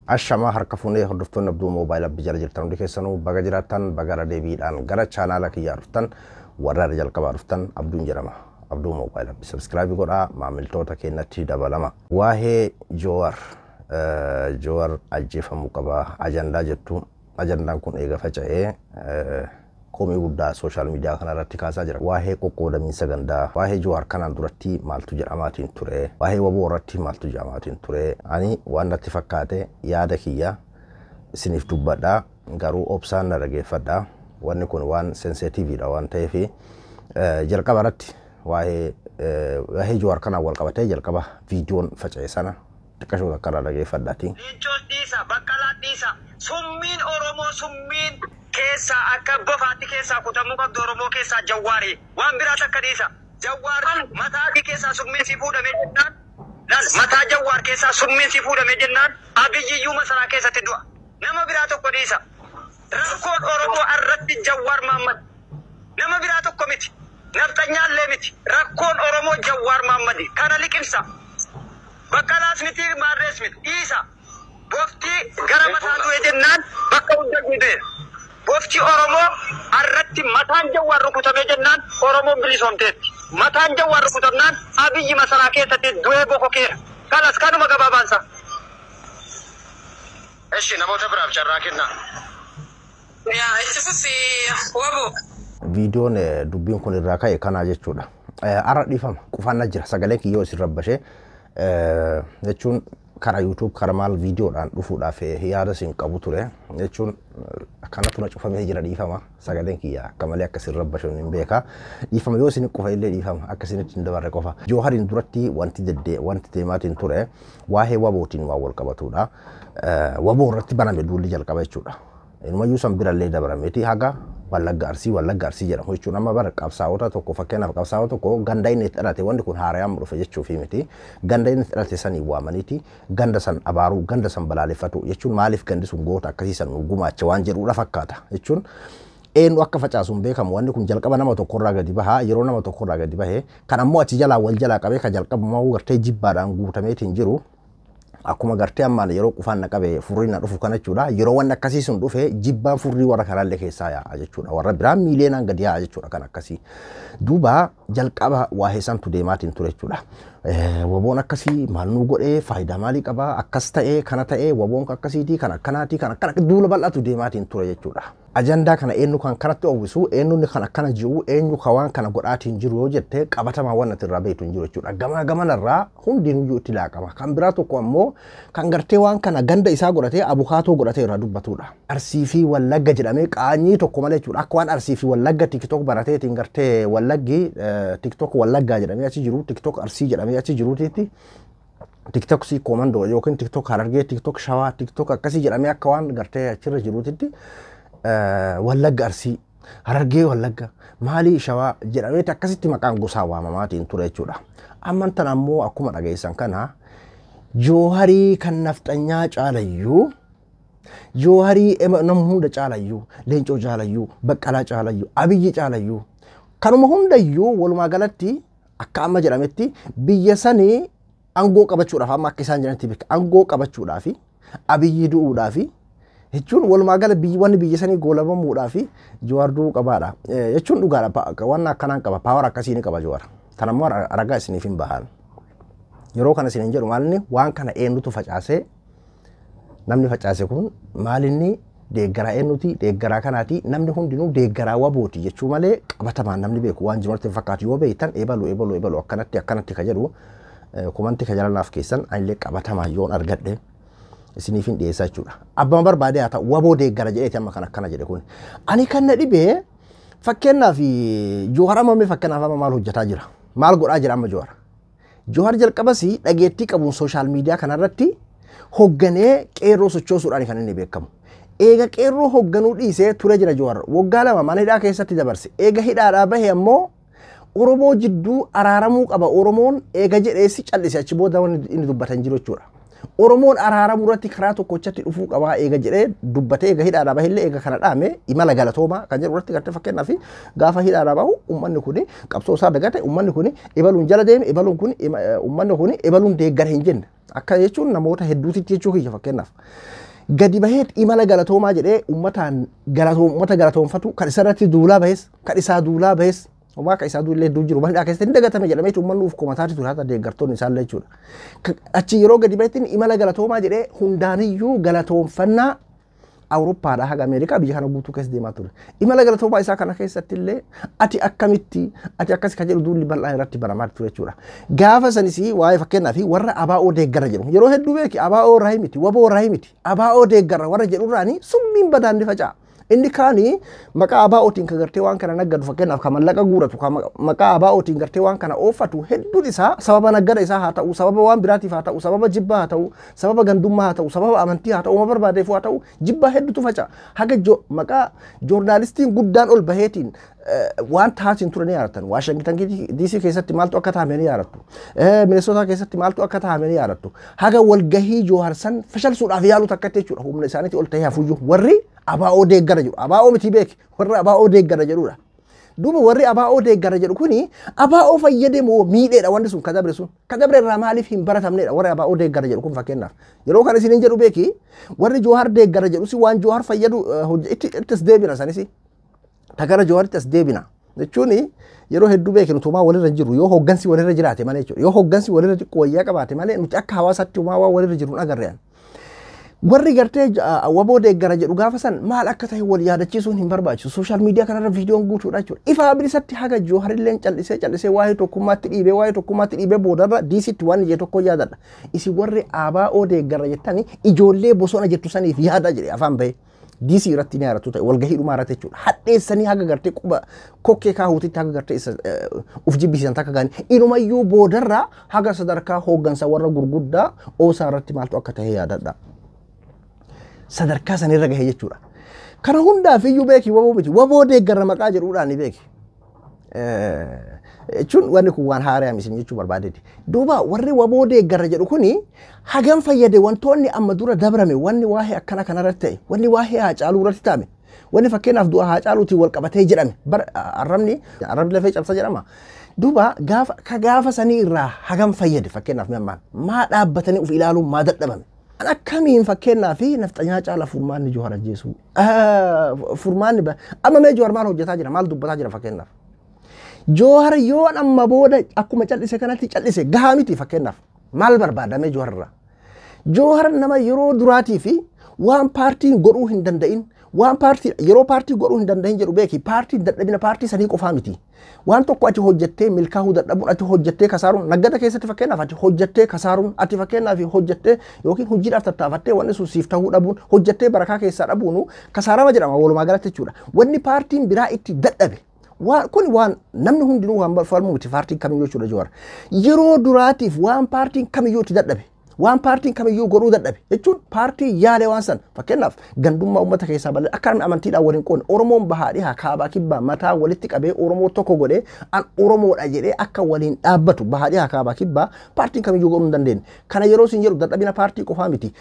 Ashama harkafuunee hordoftoonni Abduu Moobaayilaa biyya jirtan hundi keessanuu baga jiraattan baga deebiidhaan gara chaanaala kiyyaa dhuftan warra jalqabaa dhuftan Abduun jedhama. Abduu Moobaayilaa subscribe godhaa maamiltoota keenyatti dabalama. Waa'ee Joowar ajjeefamuu qaba ajandaa jettu ajandaan kun eega faca'ee komii guddaa social media kanarratti kaasaa jira. Waa'ee qoqqoodamiinsa gandaa waa'ee Joowar kanaan duratti maaltu jedhamaatiin ture waa'ee waboo irratti maaltu jedhamaatiin ture ani waan natti fakkaate yaada kiyya isiniif dubbadhaa garuu obsaan na dhageeffadhaa wanni kun waan sensitiiviidha waan ta'eef jalqaba irratti waa'ee Joowar kanaan wal qabatee jalqaba viidiyoon faca'e sana xiqqashoo akka dhageeffadhaati. Lichoos dhiisa Baqqalaa dhiisa summiin Oromoo summiin keessa akka bofaatti keessa kutamuu qabdu Oromoo keessa Jawwaari waan biraas akka dhiisa Jawwaar mataa keessa summiin si fuudhamee jennaan mataa Jawwaar keessa summiin si fuudhamee jennaan Abiyyiyyuu masaraa keessatti du'a nama biraa tokko dhiisa rakkoon Oromoo irratti Jawwaar Mahammad nama biraa tokko miti nafxanyaallee miti rakkoon Oromoo Jawwaar Mahammad kana liqimsa Baqqalaas miti Maarrees miti dhiisa bofti gara mataa du'e jennaan bakka hunda gudee bofti Oromoo irratti mataan Jawwaar rukutamee jennaan Oromoon bilisoomteetti mataan Jawwaar rukutamnaan Abiyyi masaraa keessatti du'ee bokokeera kanas kanuma gabaabaansa. Eshi namoota biraaf carraa kennaa. Yaa itti fufi wabo. Viidiyoon dubbiin kun irraa ka'e kanaa jechuudha. Arra dhiifama qufannaa jira sagalee kiyyoo isin rabbashee jechuun karaa YouTube karaa maal viidiyoodhaan dhufuudhaaf yaada isin qabu ture jechuun akkanatu na cufamee jira dhiifama sagaleen kiyya akka malee akka isin rabbashu hin beeka dhiifama yoo isin qufa illee dhiifama akka isinitti hin dabarre qofa Joowariin duratti wanti deemaatiin ture waa'ee wabootiin waan wal qabatudha waboo irratti baname duulli jalqaba jechuudha inumayyuu san birallee dabarameeti haga Wallagga Arsii jedhamu jechuun amma bara qabsaa'ota tokko fakkeenyaaf qabsaa'ota tokko ganda inni dhalate wanti kun haarayaan dhufe jechuufi miti ganda inni dhalate sanii waamaniiti ganda san abaaruu ganda san balaaleffatu jechuun maaliif gandi sun goota akkasiisan gumaacha waan jedhuudha fakkaata jechuun eenyu akka facaasuun beekamu wanti kun jalqaba nama tokkorraa gadi baha yeroo nama tokkorraa gadi bahe kan ammoo achi jalaa wal jalaa qabee kan jalqabumaa gartee jibbaadhaan guutameetiin jiru akkuma gartee ammaan yeroo qufaan naqabe furrii na dhufu kana jechuudha yeroo waan akkasii sun dhufe jibbaan furrii warra kanaallee keessaa yaa'a jechuudha warra biraan miileenaan gadi yaa'a jechuudha kan akkasii duuba jalqaba waa'ee santu deemaatiin ture jechuudha waboon akkasii maal nu godhee faayidaa maalii qaba akkas ta'ee kana ta'ee waboon akkasiitii kan akkanaati kan akkana duula bal'atu deemaatiin ture jechuudha ajandaa kana eenyu kan kanatti oowwisu eenyu kan akkana jiru eenyu kan waan kana godhaatiin jiru yoo jettee qabatamaa waan ati irraa beektu hin jiru jechuudha gamanarraa hundinuyyuu itti laaqama kan biraa tokko ammoo kan gartee waan kana ganda isaa godhatee abukaatoo godhatee irraa dubbatudha Arsii fi Wallagga jedhamee qaanyii tokko malee jechuudha akka waan Arsii fi Wallagga TikTok barateetiin gartee Wallaggi TikTok Wallaggaa jedhamee achi jiru TikTok Arsii jedhamee achi jiruutiitti TikTok si komando yookiin TikTok Harargee TikTok Shawaa TikTok akkasii jedhamee akka waan gartee achirra jiruutiitti Wallagga Arsii Harargee Wallagga maalii Shawaa jedhamee akkasitti maqaan gosaa waamamaatiin ture jechuudha amman tan ammoo akkuma dhageessan kana Jooharii kan nafxanyaa caalayyuu Jooharii nama hunda caalayyuu Leencoo caalayyuu Baqqalaa caalayyuu Abiyyi caalayyuu kanuma hundayyuu walumaa galatti akka amma jedhametti biyya sanii angoo qabachuudhaaf amma akka isaan jedhanitti beeka angoo qabachuudhaaf Abiyyi du'uudhaaf jechuun walumaa gala wanni biyya sanii goolabamuudhaaf Joowar du'uu qabaadha jechuun dhugaadha waan akkanaan qaba paawar akkasii ni qaba Joowar tanammoo ragaa isiniif hin bahan yeroo kana isin jedhu maalinni waan kana eenyutu facaasee namni facaase kun maalinni deeggaraa eenyuti deeggaraa kanaati namni hundinuu deeggaraa wabooti jechuu malee qabatamaan namni beeku waan jirutti fakkaatu yoo beektan eebalu akkanatti ka jedhu kumanti ka jalanaaf keessan anillee qabatamaan yoon argadhe isiniif hin dhiyeessaa jechuudha abbaan barbaade haa ta'u waboo deeggara jedheeti amma kan akkana jedhe kun ani kan na dhibee fakkeenyaaf Joowar amma fakkeenyaaf amma maal hojjetaa jira maal godhaa jira amma Joowar jalqabasi dhageettii qabuun sooshaal miidiyaa kanarratti hogganee qeerroo sochoosuudhaan kan inni beekamu eega qeerroo hogganuu dhiisee ture jira Joowar waggaa 2 mana hidhaa keessatti dabarse eega hidhaadhaa bahe ammoo Oromoo jidduu araaramuu qaba Oromoon eega jedheessi callise achi booda inni dubbatan jiru jechuudha Oromoon araaramu irratti karaa tokkochatti dhufuu qabaa eega jedhee dubbatee eega hidhaadhaa bahillee eega kana dhaame imala galatoomaa kan jedhu irratti gartee fakkeenyaaf gaafa hidhaadhaa bahu uummanni kun qabsoo isaa dagate uummanni kun ebaluun jala deeme ebaluun kun uummanni kun ebaluun deeggare hin jenne akka jechuun namoota hedduutitti jechuu kiyya fakkeenyaaf. Gadi baheet imala galatoomaa jedhee uummataan galatoonfatu kan isarratti duulaa bahes kan isaa duulaa bahes Oma ka isa duulee hedduu jiru bal'aa keessatti dagatame jedhamee uummanni uf komataati ture haata deeggartoonni isaallee jechuudha. Achi yeroo gadi bahetti imala galatoomaa jedhee hundaaniyyuu galatoonfannaa Awurooppaadhaa haga Ameerikaa biyya kana guutuu keessa deemaa ture. Imala galatoomaa isaa kana keessatti illee ati akkamitti ati akkas ka jedhu duulli bal'aa irratti baramaa ture jechuudha. Gaafa sanis waa'ee fakkeenyaaf warra ABO deeggara jedhu yeroo hedduu beeki ABO irraa miti WBO irraa miti ABO deeggara warra jedhu irraani summiin badaan ni faca'a. Inni kaani maqaa ABOtiin kan gartee waan kana naggadu fakkeenyaaf kan mallaqa guuratu kan maqaa ABOtiin gartee waan kana oofatu hedduun isaa sababa naggada isaa haa ta'u sababa waan biraatiif haa ta'u sababa jibbaa haa ta'u sababa gandummaa haa ta'u sababa amantii haa ta'u uma barbaadeef haa ta'u jibbaa hedduutu faca'a haga maqaa joornaalistiin guddaan ol baheetiin waan taatiin ture ni yaadatan Washington DC keessatti maaltu akka taa'ame ni yaadattu Minnesota keessatti maaltu akka taa'ame ni yaadattu haga walgahii Joohar san fashalsuudhaaf yaalu takkatti jechuudha humna isaaniitti ol ta'ee hafuyyuu warri ABO deeggara jedhu ABO miti beeki warri ABO deeggara jedhudha. Duuba warri ABO deeggara jedhu kuni ABO fayyade moo miidheedha wanti sun kadabre irraa maaliif hin baratamneedha warri ABO deeggara jedhu kun fakkeenyaaf yeroo kana isin jedhu beeki warri Joohar deeggara jedhu si waan Joohar fayyadu ittis deebina sanis takara Jooharitti as deebina jechuun yeroo hedduu beeknu tumaa walirra jiru yoo hoggansi walirra jiraate malee jechuudha yoo hoggansi walirra xiqqoo wayyaa qabaate malee nuti akka hawaasaatti tumaa waa walirra jiru agarreen. Warri gartee WBO deeggara jedhu gaafa san maal akka ta'e wal yaadachiisuun hin barbaachisu sooshaal miidiyaa kanarra viidiyoon guutuudha jechuudha. Ifa bilisatti haga Jooharilleen callisee waa'ee tokkummaatti dhiibee boodarra diisitti waan ije tokko yaadadha. Isin warri ABO deeggara jettanii ijoollee bosona jettu saniif yaada jedhe afaan bahee. DC irratti ni yaadatu ta'e walgahii dhumaa irratti jechuudha. Hadheessanii haga gartee quba kokkee kaahutitti haga gartee uf jibbisiisan takka gaanii inumayyuu boodarra haga sadarkaa hooggansa warra gurguddaa oosaa irratti maaltu akka ta'e yaadadha. Sadarkaa sanirra gahee jechuudha. Kana hundaaf iyyuu beeki WBO miti WBO deeggara maqaa jedhuudhaan ni beeki. Jechuun wanni kun waan haaraa misin jechuu barbaadeeti. Duuba warri WBO deeggara jedhu kuni hagam fayyade wantoonni amma dura dabrame wanni waa'ee akkana kanarratti ta'e wanni waa'ee Haacaaluu irratti taa'ame wanni fakkeenyaaf du'a Haacaaluutiin wal qabatee jedhame arrabni lafee cabsa jedhama. Duuba gaafa sanii irraa hagam fayyade fakkeenyaaf maa dhaabbatanii uf ilaaluun maa dadhabame. Akkamiin fakkeenyaaf nafxanyaa caala furmaanni Joohar ajjeesuu furmaanni amma mee Joohar maal hojjetaa jira maal dubbataa jira fakkeenyaaf. Joohar yoo amma booda akkuma cal'ise kanatti cal'ise gahaa miti fakkeenyaaf maal barbaadame Joohar irraa. Joohar nama yeroo duraatii fi waan paartiin godhuu hin danda'in waan paartii yeroo paartii godhuu hin danda'in jedhu beeki paartiin dadhabina paartii sanii qofaa miti. Waan tokko ati hojjettee milkaa'uu dadhabuun ati hojjettee kasaaruun naggata keessatti fakkeenyaaf ati hojjettee kasaaruun ati fakkeenyaaf hojjettee yookiin hojiidhaaf tattaafattee wanni sun siif ta'uu dhabuun hojjettee barakaa keessaa dhabuun kasaarama jedhama walumaa galatti jechuudha. Wanni paartiin biraa itti dadhabe kun waan namni hundinuu waan falmu miti paartiin kamiyyuu jechuudha Joohar. Yeroo duraatiif waan paartiin kamiyyuu itti dadhabe waan paartiin kamiyyuu godhuu dadhabe jechuun paartii yaale waan san fakkeenyaaf gandummaa uummata keessaa balee akka amantiidhaan waliin qoodne Oromoon bahaadhihaa kaabaa kibbaa mataa walitti qabee Oromoo tokko godhee an Oromoodha jedhee akka waliin dhaabbatu bahaadhihaa kaabaa kibbaa paartiin kamiyyuu godhuu hin dandeenye. Kana yeroo isin jedhu dadhabina paartii qofaa miti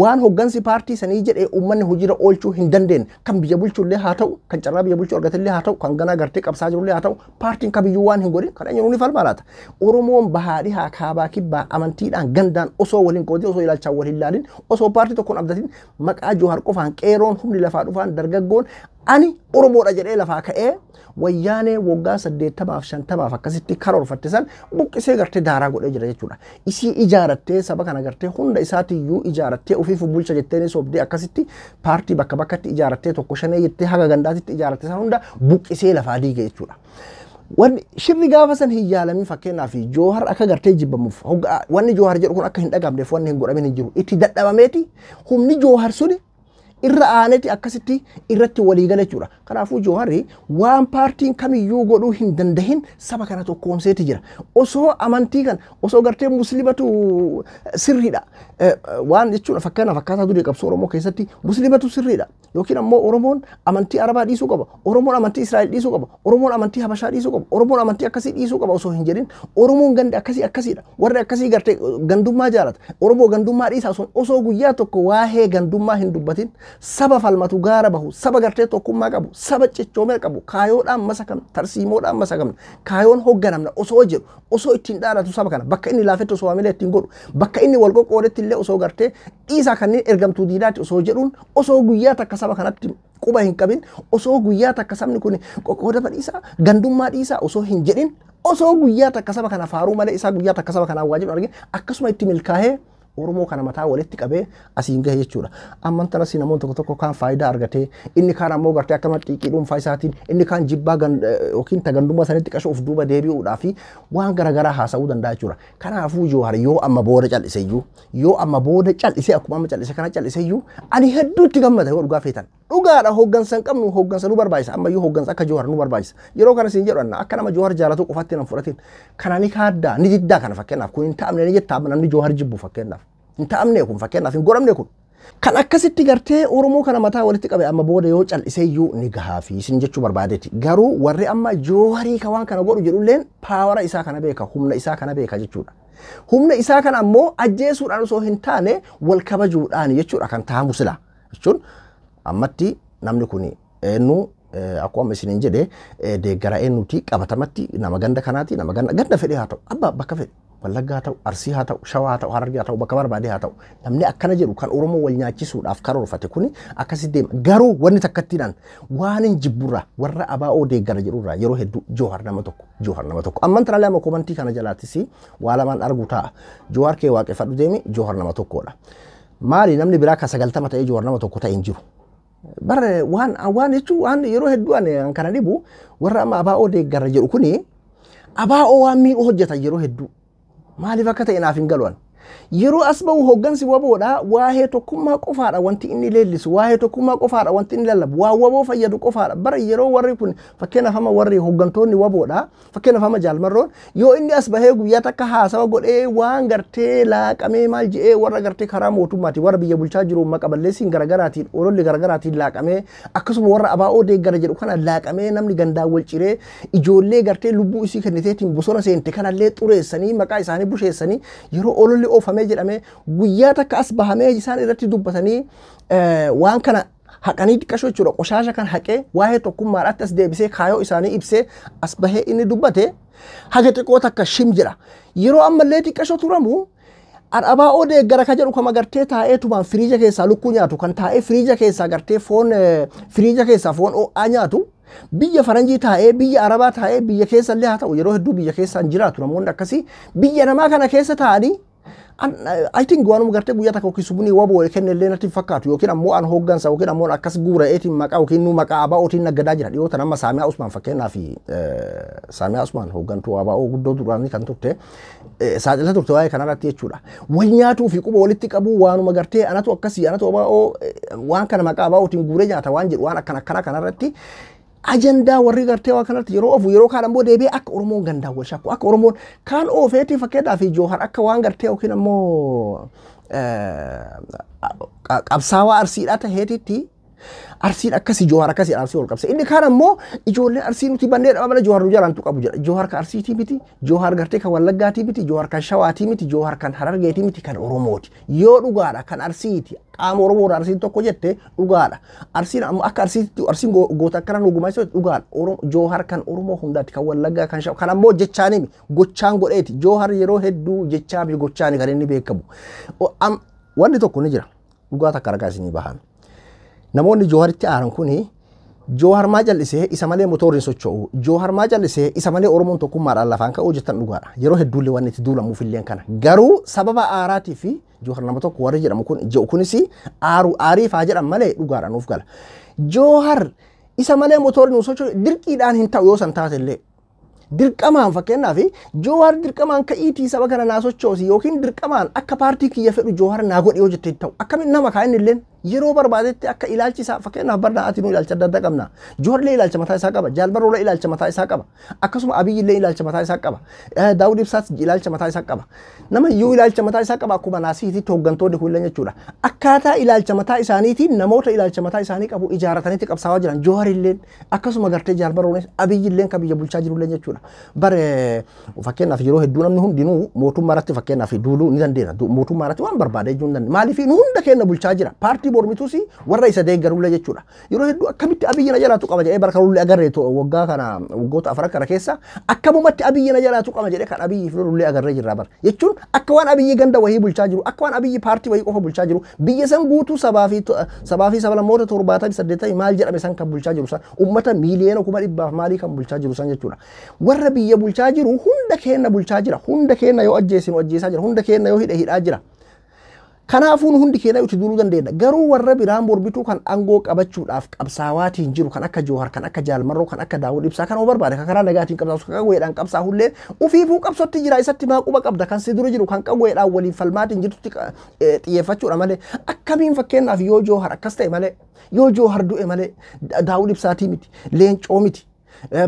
waan hoggansi paartii sanii jedhee uummanni hojiirra oolchuu hin dandeenye kan biyya bulchullee haa ta'u kan carraa biyya bulchuu argatellee haa ta'u kan ganaa gartee qabsaa jirullee haa ta'u paartiin kamiyyuu waan hin godhin kan eenyuun ni falmaa laata. Oromoon bahaadhihaa kaabaa kibbaa amantiidhaan gandaan osoo waliin qoodee osoo ilaalchaa wal hin ilaalin osoo paartii tokkoon abdatin maqaa Joohar qofaan qeeroon humni lafaa dhufaan dargaggoon ani Oromoodha jedhee lafaa ka'ee wayyaanee waggaa 80 akkasitti karoorfatte san buqqisee gartee daaraa godhee jira jechuudha. Isii ijaarattee saba kana gartee hunda isaatiiyyuu ijaarattee ofiif bulcha jettee sobdee akkasitti paartii bakka bakkatti ijaarattee tokko shanee jettee haga gandaatitti ijaarattee san hunda buqqisee lafaa diige jechuudha. Wanni shirri gaafa san hin yaalamin fakkeenyaaf Joohar akka gartee jibbamuuf wanni Joohar jedhu kun akka hin dhagamneef wanni hin godhamin hin jiru itti dadhabameeti humni Joohar suni irra aaneti akkasitti irratti walii gala jechuudha. Kanaafuu Jawahari waan paartiin kamiyyuu godhuu hin dandahin saba kana tokkoomseeti jira. Osoo amantii kan osoo gartee muslimatu sirriidha. Waan jechuudha fakkaana fakkaataa durii qabsoo Oromoo keessatti muslimatu sirriidha. Yookiin ammoo Oromoon amantii Arabaa dhiisuu qaba. Oromoon amantii Israa'el dhiisuu qaba. Oromoon amantii Habashaa dhiisuu qaba. Oromoon amantii akkasii dhiisuu qaba osoo hin jedhin Oromoon ganda akkasiidha. Warri akkasii gartee gandummaa jaalata. Oromoo gandummaa dhiisaa osoo guyyaa tokko waa'ee gandummaa hin dubbatin saba falmatu gaara bahu saba gartee tokkummaa qabu saba cichoomee qabu kaayoodhaan masakam tarsiimoodhaan masakam kaayoon hoogganamna osoo jedhu osoo ittiin dhaadhatu saba kana bakka inni laafetti osoo waamilee ittiin godhu bakka inni wal qoqqoodetti illee osoo gartee dhiisaa kanneen ergamtuu diinaatti osoo jedhuun osoo guyyaa takka saba kanatti quba hin qabin osoo guyyaa takka sabni kun qoqqoodama dhiisaa gandummaa dhiisaa osoo hin jedhin osoo guyyaa takka saba kana faaruu malee isaa guyyaa takka saba kanaa waajibu argin akkasuma itti milkaa'ee Oromoo kana mataa walitti qabee asiin gahe jechuudha. Amman tanas namoonni tokko kan faayidaa argatee inni kaan ammoo gartee akkama xiiqii dhuunfaa isaatiin inni kaan jibbaa yookiin tagandummaa sanitti qashoo of duuba deebi'uudhaa fi waan garaagaraa haasa'uu danda'a jechuudha. Kanaafuu Jawahari yoo amma booda cal'iseyyuu yoo amma booda cal'isee akkuma amma cal'ise kana cal'iseyyuu ani hedduutti gammada yoo dhugaa feetan. Dhugaadha hooggansa hin qabnu hooggansa nu barbaachisa ammayyuu hooggansa akka Jawahar nu barbaachisa. Yeroo kana siin jedhu akka nama Jawahar jaalatu qofaatti nan fudhatin. Kana ni kaaddaa ni diddaa kana fakkeenyaaf kun hin taa'amne ni jettaa namni Jawahar jibbu fakkeenyaaf. Hin taa'amne kun fakkeenyaaf hin godhamne kun. Kan akkasitti gartee Oromoo kana mataa walitti qabe amma booda yoo cal'iseyyuu ni gahaa fi isin jechuu barbaadeeti. Garuu warri amma Jawaharii ka waan kana godhu jedhulleen paawara isaa kana beeka humna isaa kana beeka jechuudha. Humna isaa kana ammoo ajjeesuudhaan osoo hin taane wal kabajuudhaan jechuudha kan taa'amu sila. Jechuun ammatti namni kun eenyu akkuma isin jedhe deeggara eenyuti qabatamatti nama ganda kanaati nama ganda fedhee haa ta'u abbaa bakka fedhe. Wallaggaa haa ta'u, Arsii haa ta'u, Shawaa haa ta'u, Harargee haa ta'u, bakka barbaadee haa ta'u. Namni akkana jedhu kan Oromoo wal nyaachisuudhaaf karoorfate kuni akkasitti deema. Garuu wanni takkattiidhaan waan hin jibburraa warra ABO deeggara jedhurraa yeroo hedduu Jawahar nama tokko. Amman tanallee amma komantii kana jalaattis waa lamaan argu ta'a. Jawahar kee waaqeffadhu deemi Jawahar nama tokkodha. Maali namni biraa kan 90 ta'ee Jawahar nama tokko ta'e hin jiru. Bara waan jechuun waan yeroo hedduu an kana dhibu warra amma ABO deeggara jedhu kuni ABO waan miidhuu hojjetan yeroo hedduu. Maaliif akka ta'e naaf hin galuun. Yeroo as ba'u hooggansi waboodha waa'ee tokkummaa qofaadha wanti inni leellisu waa'ee tokkummaa qofaadha wanti inni lallabu waa waboo fayyadu qofaadha. Bara yeroo warri kun fakkeenyaaf amma warri hooggantoonni waboodha fakkeenyaaf amma jaalmarroon yoo inni as bahee guyyaa takka haasawa godhee waan gartee laaqamee maal jedhee warra gartee karaa mootummaati warra biyya bulchaa jiru maqaa balleessiin garagaraatiin ololli garagaraatiin laaqamee akkasuma warra ABO deeggara jedhu kana laaqamee namni gandaa wal ciree ijoollee gartee lubbuu isii kenniteetiin bosona seente kanallee xureessanii maqaa isaanii busheessanii yeroo ololli oofamee jedhamee guyyaa takka as bahamee isaan irratti dubbatanii waan kana haqanii xiqqashoo jechuudha qoshaasha kan haqee waa'ee tokkummaadhaatti as deebisee kaayoo isaanii ibsee as bahee inni dubbate haga xiqqoo takka shim jedha yeroo ammallee xiqqashoo turamu ABO deeggara ka jedhu kama gartee taa'ee tumaan firiija keessaa lukkuu nyaatu kan taa'ee firiija keessaa gartee foon firiija keessaa foon ho'aa nyaatu biyya faranjii taa'ee biyya arabaa taa'ee biyya keessa illee haa ta'u yeroo hedduu biyya keessa hin jiraatu namoonni akkasii biyya namaa kana keessa taa'anii I think waanuma gartee guyyaa takka yookiin subunii waboo kennellee natti fakkaatu yookiin ammoo an hooggansa yookiin ammoo akkas guura'eetiin maqaa yookiin nu maqaa ABO'tiin naggadaa jira dhiyoo tanamma Saamiyaa Usmaan fakkeenyaa fi Saamiyaa Usmaan hooggantuu ABO guddoo duraanii kan turte saaxilaa turte waa'ee kanarratti jechuudha. Wal nyaatuu fi quba walitti qabu waanuma gartee anatu akkasii anatu ABO waan kana maqaa ABO'tiin guuree nyaata waan jedhu waan akkana kanarratti ajandaa warri gartee waa kanatti yeroo ofu yeroo kaan ammoo deebi'ee akka Oromoon gandaa wal shakku akka Oromoon kaan oofeetii fakkeenyaaf Jawahar akka waan gartee yookiin ammoo qabsaawaa Arsiidhaa taheetitti Arsiin akkasii Jawahar akkasii Arsii wal qabse inni kaan ammoo ijoollee Arsii nuti bannee dhabamala Jawahar nu jalaan qabu jedha Jawahar kan Arsiitii miti Jawahar gartee kan Wallaggaatii miti Jawahar kan Shawaatii miti Jawahar kan Harargeetii miti kan Oromooti yoo dhugaadha kan Arsiiti qaama Oromoo Arsiin tokko jette dhugaadha Arsiin akka Arsiitti Arsiin goota akkana nu gumaaysu dhugaadha Jawahar kan Oromoo hundaati kan Wallaggaa kan Shawaa kan ammoo jechaanii gochaan godheeti Jawahar yeroo hedduu jechaa fi gochaanii kan inni beekamu wanni tokko ni jira dhugaa takka argaa isinii bahan namoonni Jawaharitti aaran kuni Jawahar maa jallisee isa malee motoriin socho'u Jawahar maa jallisee isa malee Oromoon tokkummaadhaan lafaan ka'uu jettan dhugaadha yeroo hedduullee waan itti duulamuuf illee kana garuu sababa aaraatii fi Jawahar nama tokko warri jedhamu kun jedhu kunis aarii faa jedhan malee dhugaadhaan nuuf gala Jawahar isa malee motoriin socho'u dirqiidhaan hin ta'u yoo san taatellee dirqamaan fakkeenyaaf Jawahar dirqamaan ka'iitii saba kana naa sochoosi yookiin dirqamaan akka paartii kiyya fedhu Jawahar naa godhe yoo jettee ta'u akkamiin nama kaa inni illeen yeroo barbaadetti akka ilaalchisaa fakkeenyaaf barnaa ati nu ilaalcha adda addaa qabna joorlee ilaalcha mataa isaa qaba jaalbaroolee ilaalcha mataa isaa qaba akkasuma abiyyillee ilaalcha mataa isaa qaba daawud ibsaas ilaalcha mataa isaa qaba nama iyyuu ilaalcha mataa isaa qaba akkuma naasiititti hooggantoonni kun jechuudha akkaataa ilaalcha mataa isaaniitiin namoota ilaalcha mataa isaanii qabu ijaaratanitti qabsaawaa jiran joorilleen akkasuma gartee jaalbaroolee abiyyilleen kan biyya bulchaa jirullee jechuudha bare fakkeenyaaf yeroo hedduu namni hundinuu mootummaa irratti fakkeenyaaf duuluu ni dandeenya mootummaa irratti waan barbaade jechuun dandeenya maaliif nu hunda keenya bulchaa jira paartii mormituusi warra isa deeggarullee jechuudha yeroo hedduu akkamitti abiyyina jalaatu qaba jedhee barkarullee agarree waggaa kana waggoota afran kana keessa akkamumatti abiyyina jalaatu qaba jedhee kan abiyyi filullee agarree jirra bara jechuun akka waan abiyyi ganda wahii bulchaa jiru akka waan abiyyi paartii wahii qofa bulchaa jiru biyya san guutuu sabaa fi sablammoota 78 maal jedhame san kan bulchaa jiru san ummata miiliyoona 100,000 maalii kan bulchaa jiru san jechuudha warra biyya bulchaa jiru hunda keenya bulchaa jira hunda keenya yoo ajjeesinu ajjeesaa jira hunda keenya yoo hidhaa jira kanaafuu hundi keenya itti duuluu dandeenya garuu warra biraan morbituu kan aangoo qabachuudhaaf qabsaawaatiin jiru kan akka Joohar kan akka Jaalmarroo kan akka Daawud Ibsaa kan barbaade kan karaa nagaatiin qabsaasu kan qawweedhaan qabsaahullee ufiifuu qabsotti jira isatti maaquba qabda kan si dura jiru kan qawweedhaan waliin falmaatiin jirtutti xiyyeeffachuudha malee akkamiin fakkeenyaaf yoo Joohar akkas ta'e malee yoo Joohar du'e malee Daawud Ibsaatii miti Leencoo miti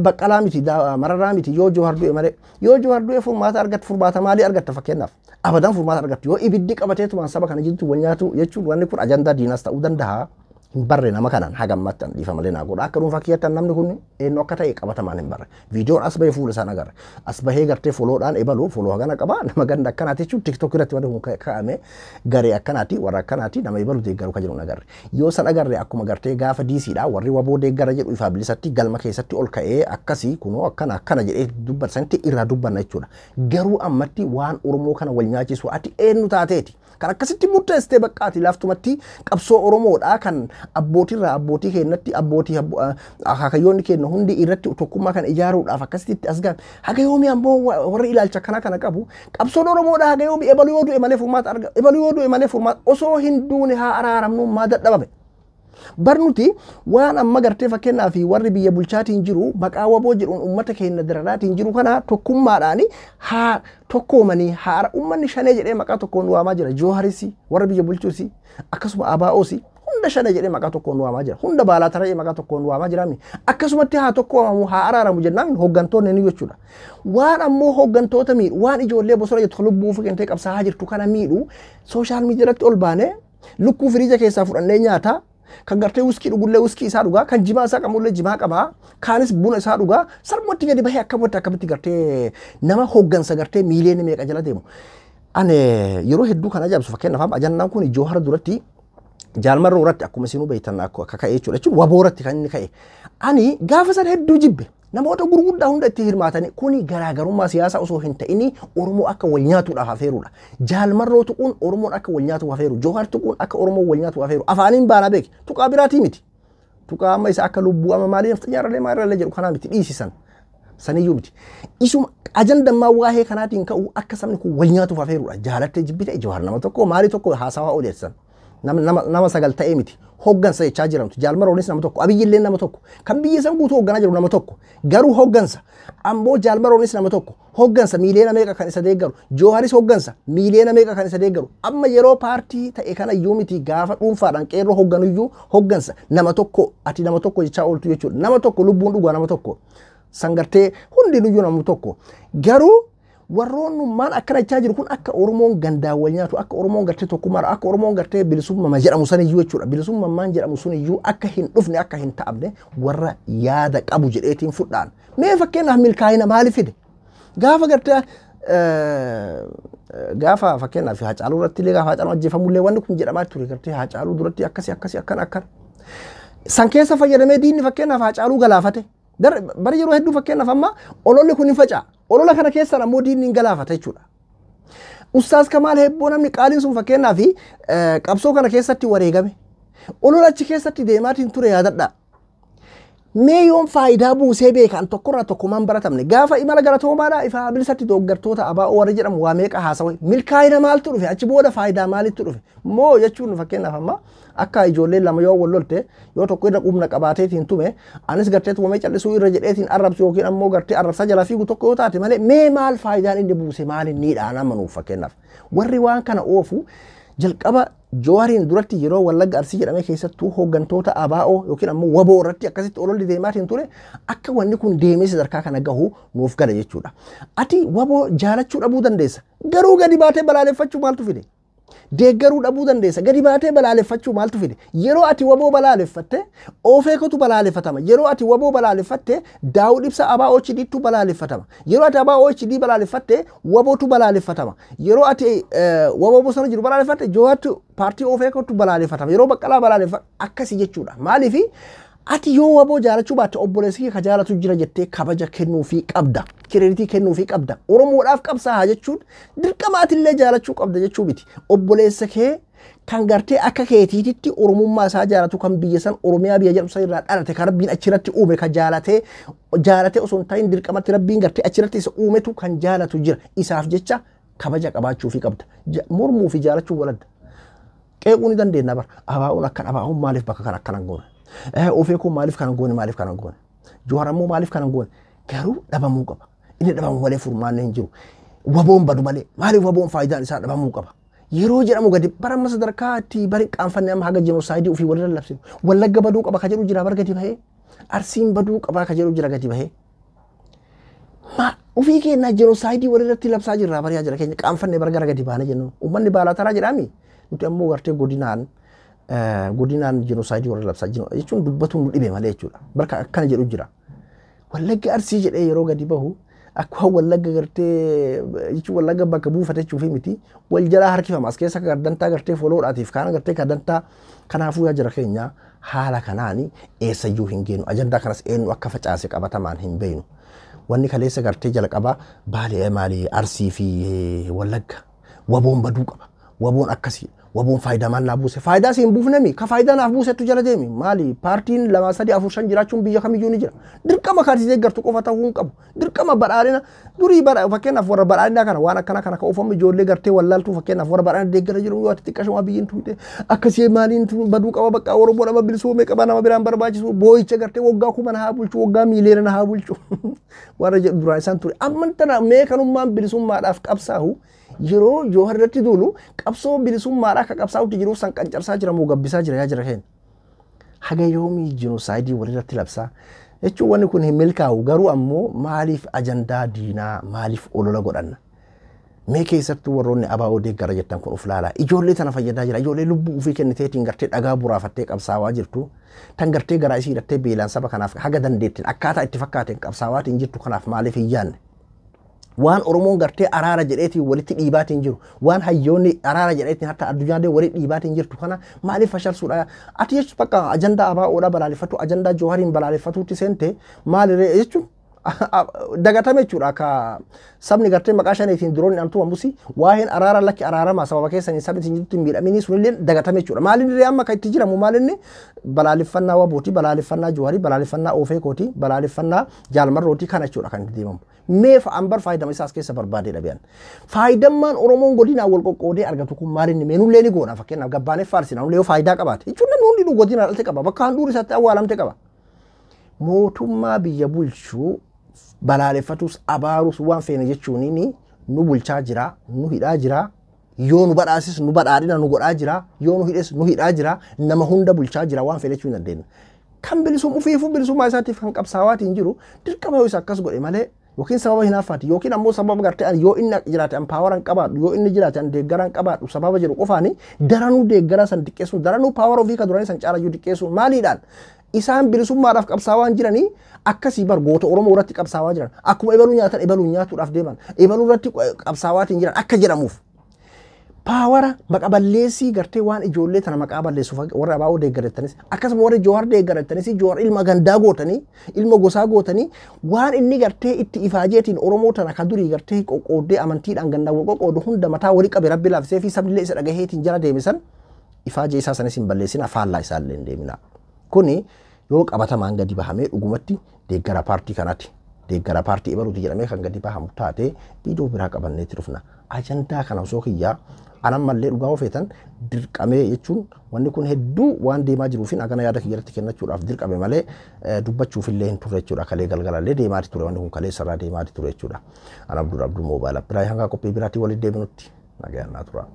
Baqqalaa miti Mararaa miti yoo Joohar du'e malee yoo Joohar du'e furmaata argatta furmaata maalii argatta fakkeenyaaf abadan furmaata argattu yoo ibiddi qabateetumaan saba kana jirtu wal nyaatu jechuun wanni kun ajandaa diinaas ta'uu danda'a hin barre nama kanaan hagammaatti an dhiifa malee naa godha akka dhuunfaa kiyyattan namni kun eenyu akka ta'e qabatamaan hin barre viidiyoon as bahee fuula isaan agarre as bahee gartee foloodhaan ebaluu foloo hagana qaba nama ganda akkanaati jechuun tiktok irratti wanti kun kaa'ame garee akkanaati warra akkanaati nama ebalu deeggaru ka jiru agarre yoo san agarre akkuma gartee gaafa diisiidha warri waboo deeggara jedhu ifaa bilisatti galma keessatti ol ka'ee akkasii kunoo akkana jedhee dubbatanitti irraa dubbanna jechuudha garuu ammatti waan oromoo kana wal nyaachisu ati eenyu taateeti kan akkasitti murteessitee baqqaati laaftumatti qabsoo oromoodha kan abbootirraa abbootii keenyatti abbootii akakayyoonni keenya hundi irratti tokkummaa kan ijaaruudhaaf akkasitti as gahan haga yoomii ammoo warri ilaalcha kana qabu qabsoon oromoodha haga yoomii ebaluu yoo du'e malee furmaata arga ebaluu yoo du'e malee furmaata osoo hin duune haa araaramnu maa dadhabame barnuti waan amma gartee fakkeenyaaf warri biyya bulchaatiin jiru maqaa waboo jedhuun ummata keenya diraraatiin jiru kana tokkummaadhaan haa tokkoomanii haa ummanni shanee jedhee maqaa tokkoon waamaa jira Jooharisi warra biyya bulchuusi akkasuma ABO'si hunda shanee jedhee maqaa tokkoon waamaa jira hunda baalaa taree maqaa tokkoon waamaa jira akkasumatti haa tokkoomamu haa araaramu jennaan hooggantoonni ni jechuudha waan ammoo hooggantoota miidhu waan ijoollee bosona jettu lubbuu fiqintee qabsaa jirtu kana miidhu sooshaal miidiyaatti ol baane lukkuu firiija keessaa fudhannee nyaata kan gartee wuskii dhugullee wuskii isaa dhugaa kan jimaa isaa qabullee jimaa qabaa kaanis buna isaa dhugaa sarmatti gadi bahee akkamitti gartee nama hooggansa gartee miiliyoona meeqa jala deemu ane yeroo hedduu kana ajaa'ibsu fakkeenyaaf ajannaan kun Joohar duratti Jaalmarroo irratti akkuma isinuu beektan akka ka'e jechuudha jechuun waboo irratti kan inni ka'e ani gaafa san hedduu jibbe namoota gurguddaa hunda itti hirmaatanii kuni garaagarummaa siyaasaa osoo hin ta'ini Oromoo akka wal nyaatuudhaaf hafeerudha. Jaalmarroo tuquun Oromoon akka wal nyaatuuf hafeeru. Joohar tuquun akka Oromoo wal nyaatuuf hafeeru. Afaaniin baanaa beeki. Tuqaa biraatii miti. Tuqaa amma isa akka lubbuu amma maaliif xiyyaarralee maalirralee jedhu kanaa miti dhiisisan. Saniyyuu miti. Isuma ajandammaa waa'ee kanaatiin ka'u akka sabni kun wal nyaatuuf hafeerudha. Jaalattee jibbite Joohar nama tokko maalii tokko haasawaa odeessan. nama sagal ta'ee miti hooggansa jechaa jiramtu Jaalmarroonis nama tokko Abiyyillee nama tokko kan biyya san guutuu hoogganaa jiru nama tokko garuu hooggansa ammoo Jaalmarroonis nama tokko hooggansa miiliyoona meeqa kan isa deeggaru Jooharis hooggansa miiliyoona meeqa kan isa deeggaru amma yeroo paartii ta'e kana iyyuu miti gaafa dhuunfaadhaan qeerroo hoogganu iyyuu hooggansa nama tokko ati nama tokko jechaa ooltu jechuudha nama tokko lubbuun dhugaa nama tokko sangartee hundinuyyuu nama tokko garuu warroonnummaan akkana jechaa jiru kun akka Oromoon gandaan wal nyaatu akka Oromoon gartee tokkummaadha akka Oromoon gartee bilisummaa jedhamu san iyyuu jechuudha bilisummaan jedhamu sun iyyuu akka hin dhufne akka hin ta'amne warra yaada qabu jedheetiin fudhaan mee fakkeenyaaf milkaa'ina maaliif fide gaafa gartee gaafa fakkeenyaaf Haacaaluu irratti illee gaafa Haacaaluu ajjeefamullee wanni kun jedhamaa ture gartee Haacaaluu duratti akkasii akkana san keessa fayyadamee diinni fakkeenyaaf Haacaaluu galaafate bari yeroo hedduu fakkeenyaaf amma ololli kun hin faca'a olola kana keessa ammoo diinni hin galaafata jechuudha. Ustaaz Kamaal Hebboo namni qaaliin sun fakkeenyaaf qabsoo kana keessatti wareegame olola achi keessatti deemaatiin ture yaadadha. Mee yoon faayidaa buusee beekan tokkorraa tokkummaan baratamne gaafa imala gara toomaadhaa ifaa bilisatti dooggartoota ABO warra jedhamu waa meeqa haasawe milkaa'ina maaltu dhufe achi booda faayidaa maalitti dhufe moo jechuun fakkeenyaaf amma akka ijoolleen lama yoo wal lolte yoo tokko irra qubna qabaateetiin tume anis gartee tumamee callisuu irra jedheetiin arrabsu yookiin ammoo gartee arrabsaa jalaa fiigu tokko yoo taate malee mee maal faayidaan inni buuse maal inni dhaana manuuf fakkeenyaaf warri waan kana oofu jalqaba Jawaariin duratti yeroo Wallagga Arsii jedhamee keessattuu hooggantoota ABO yookiin ammoo WBO irratti akkasitti ololli deemaatiin ture akka wanni kun deemee sadarkaa kana gahu nuuf gala jechuudha. Ati WBO jaalachuu dhabuu dandeessa. Garuu gadi baatee balaaleffachuu maaltu fide? Deeggaruu dhabuu dandeessa. Gadi baatee balaaleffachuu maaltu fide? Yeroo ati WBO balaaleffatte OFEKotu balaaleffatama. Yeroo ati WBO balaaleffatte Daawud Ibsaa ABO HDtu balaaleffatama. Yeroo ati ABO HD balaaleffatte WBOtu balaaleffatama. Yeroo ati WBO bosona jiru balaaleffatte Jawaatu paartii OFEKotu balaaleffatama. Yeroo Baqqalaa balaaleffa akkasi jechuudha. Maaliif ati yoo WBO jaalachuu baatte obboleessi ka jaalatu jira jettee kabaja kennuufii qabda. Kireeditii kennuufii qabda. Oromoodhaaf qabsaa jechuun dirqama atillee jaalachuu qabda jechuu miti. Obboleessa kee kan gartee akka keetiititti oromummaa isaa jaalatu kan biyya san Oromiyaa biyya jedhu san irraa dhalate kan Rabbiin achirratti uume kan jaalatee osoo hin ta'in dirqamatti Rabbiin gartee achirratti isa uumetu kan jaalatu jira. Isaaf jecha kabaja qabaachuufii qabda. Mormuu fi jaalachuu waladda. Qeequu ni dandeenya bara. ABO'n akkan ABO'n maaliif bakka kan akkanan goone? OFEKoon maaliif kanan goone? Jawaar ammoo maaliif kanan goone? Garuu dhabamuu qaba. Inni dhabamu malee furmaanni hin jiru. WBO'n badu malee maaliif WBO'n faayidaan isaa dhabamuu qaba? Yeroo jedhamu gadi baramma sadarkaatti bari qaanfanne amma haga jenoosaayidii ofii walirra labsinu. Wallagga baduu qaba ka jedhu jira bar gadi bahee. Arsiin baduu qaba ka jedhu jira gadi bahee. Ofii keenya jenoosaayidii walirratti labsaa jirra bariyaa jira keenya qaanfanne bar gara gadi baana jennu. Uummanni baalaataraa jedhami. Nuti ammoo gartee godinaan jenoosaayidii walirra labsaa jiru jechuun dubbatu nu dhibe malee jechuudha. Barka akkana jedhu jira. Wallagga Arsii jedhee yeroo gadi bahu akka Wallagga gartee jechuun Wallagga bakka buufate jechuufi miti wal jalaa harkifama as keessa gardantaa gartee foloodhaatiif kaan gartee gardantaa kanaafuu yaa jira keenya haala kanaani eessayyuu hin geenu ajandaa kanas eenyu akka facaase qabatamaan hin beeynu wanni kaleessa gartee jalqaba Baalee maalii Arsii fi Wallagga WBO'n baduu qaba WBO'n akkasii WBO'n faayidaa maal naa buuse faayidaa siin buufnemi ka faayidaa naaf buusetu jala deemi maali paartiin 2 3 4 5 jiraachuun biyya kamiyyuu ni jira dirqama kaartii deeggartu qofa ta'uu hin qabu dirqama badhaadhina durii fakkeenyaaf warra badhaadhinaa kana waan akkana kana ka ofamu ijoollee gartee wallaaltuu fakkeenyaaf warra badhaadhina deeggara jiru yoo ati xiqqashuma biyyiin tuute akkasii maaliin baduu qaba bakka Oromoo nama bilisumee qaba nama biraan barbaachisu boo'icha gartee waggaa 10 haa bulchu waggaa miiliyoona haa bulchu warra jedhu duraan isaan ture amma tana meekanummaan bilisummaadhaaf qabsaa'u yeroo Jawaar irratti duulu qabsoo bilisummaadhaa ka qabsaa'utti jiru san qancarsaa jira moo gabbisaa jira yaa jira keen haga yoomii jenoosaayidii walirratti labsaa jechuun wanni kun hin milkaa'u garuu ammoo maaliif ajandaa diinaa maaliif olola godhanna mee keessattuu warroonni ABO deeggara jettan kun uf laalaa ijoollee tana fayyadaa jira ijoollee lubbuu ofii kenniteetiin gartee dhagaa buraafattee qabsaawaa jirtu tan gartee garaa isii hidhattee beelaan saba kanaaf haga dandeettiin akkaataa itti fakkaateen qabsaawaatiin jirtu kanaaf maaliif hin yaanne waan Oromoon gartee araara jedheetiin walitti dhiibaatiin jiru waan hayyoonni araara jedheetiin hatta addunyaalee walitti dhiibaatiin jirtu kana maaliif fashalsuudha ati jechuun bakka ajandaa ABO'dha balaaleffatu ajandaa Jawaariin balaaleffatuutti seente maaliree jechuun dagatame jechuudha akka sabni gartee maqaa shaniitiin duroonni amtuu ammusi waa'een araara lakki araarama sababa keessanii sabni isin jirtu miidhamini sunillee dagatame jechuudha maalinni amma kan itti jiramu maalinni balaaleffannaa WBO'ti balaaleffannaa Jawaarii balaaleffannaa OFEKooti balaaleffannaa Jaalmarrooti kana jechuudha kan itti deemamu meef ambar faayidama isaas keessa barbaadee dhabean faayidammaan Oromoon godinaa wal qoqqoodee argatu kun maalinni meenullee ni goona fakkeenyaaf gabbaanee faarsina ullee faayidaa qabaate jechuun namni hundi godinaa dhalte qaba bakka handuuri isaatti awwaalamte qaba mootummaa biyya bulchuu balaaleffatus abaarus waan feene jechuun nu bulchaa jira nu hidhaa jira yoo nu badhaasis nu badhaadhina nu godhaa jira yoo nu hidhes nu hidhaa jira nama hunda bulchaa jira waan feene jechuun dandeenya kan bilisummaa ofiifuu bilisummaa isaatiif kan qabsaawaatiin jiru dirqama yoo isa akkas godhe malee yookiin sababa hinaafaati yookiin ammoo sababa gartee yoo inni jiraate paawaran qabaadhu yoo inni jiraate deeggaran qabaadhu sababa jedhu qofaani daranuu deeggara san diqqeessuun daranuu paawar ofii ka duranii san caalayyuu diqqeessuun maaliidhaan isaan bilisummaadhaaf qabsaawaan jiranii akkasii bar goota Oromoo irratti qabsaawaa jiran akkuma ebaluu nyaatan ebaluu nyaatuudhaaf deeman ebaluu irratti qabsaawaatiin jiran akka jedhamuuf paawara maqaa balleessii gartee waan ijoollee tana maqaa balleessuuf warra ABO deeggarattanis akkasuma warra Jawaar deeggarattanis Jawaar ilma gandaa gootanii ilma gosaa gootanii waan inni gartee itti ifaajeetiin Oromoo tana ka durii gartee qoqqooddee amantiidhaan gandaa wal qoqqoodu hunda mataa walii qabe Rabbi laafisee fi sabni isa dhagaheetiin jala deemisan ifaajee isaa sanis hin balleessina faallaa isaa illee hin deemina kuni yoo qabatamaan gadi bahamee dhugumatti deeggara paartii kanaati deeggara paartii ebaluuti jedhamee kan gadi bahamu taate viidiyoo biraa qabanneetti dhufna ajandaa kana osoo kiyyaa anan mallee dhugaa ofeetan dirqamee jechuun wanni kun hedduu waan deemaa jiruufin akana yaada kiyyatti kennachuudhaaf dirqame malee dubbachuuf illee hin turre jechuudha kalee galgalallee deemaati ture wanni kun kalee sarraa deemaati ture jechuudha an Abduu Moobaala biraa hanga qophii biraatti walitti deebinutti nagayannaa tura.